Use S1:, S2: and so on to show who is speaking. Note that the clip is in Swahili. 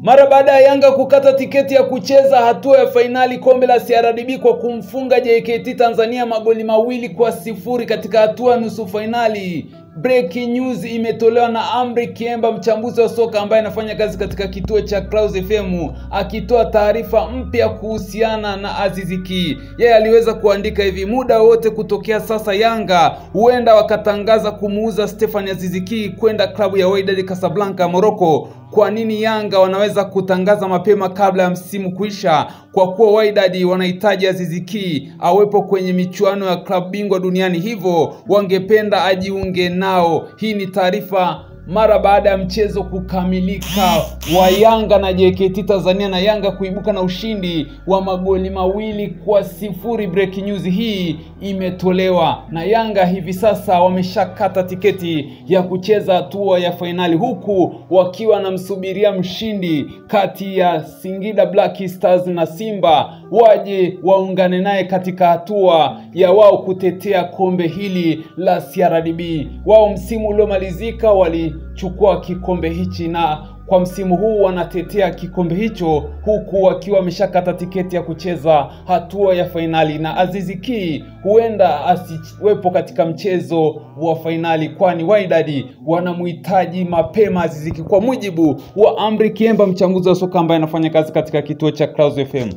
S1: Mara baada ya Yanga kukata tiketi ya kucheza hatua ya fainali kombe la CRDB kwa kumfunga JKT Tanzania magoli 2-0 katika hatua nusu fainali, breaking news imetolewa na Amri Kiemba, mchambuzi wa soka ambaye anafanya kazi katika kituo cha Clouds FM, akitoa taarifa mpya kuhusiana na Aziz Ki. Yeye aliweza kuandika hivi: muda wote kutokea sasa Yanga huenda wakatangaza kumuuza Stephane Aziz Ki kwenda klabu ya Wydad Casablanca Morocco. Kwa nini Yanga wanaweza kutangaza mapema kabla ya msimu kuisha? Kwa kuwa Wydad wanahitaji Aziz Ki awepo kwenye michuano ya klabu bingwa duniani, hivyo wangependa ajiunge nao. Hii ni taarifa mara baada ya mchezo kukamilika wa Yanga na JKT Tanzania na Yanga kuibuka na ushindi wa magoli 2-0. Breaking news hii imetolewa na Yanga hivi sasa wameshakata tiketi ya kucheza hatua ya fainali, huku wakiwa wanamsubiria mshindi kati ya Singida Black Stars na Simba waje waungane naye katika hatua ya wao kutetea kombe hili la CRDB. Wao msimu uliomalizika walichukua kikombe hichi na kwa msimu huu wanatetea kikombe hicho, huku wakiwa wameshakata tiketi ya kucheza hatua ya fainali, na Aziz Ki huenda asiwepo katika mchezo wa fainali, kwani Wydad wanamhitaji mapema Aziz Ki, kwa mujibu wa Amri Kiemba, mchambuzi wa soka ambaye anafanya kazi katika kituo cha Clouds FM.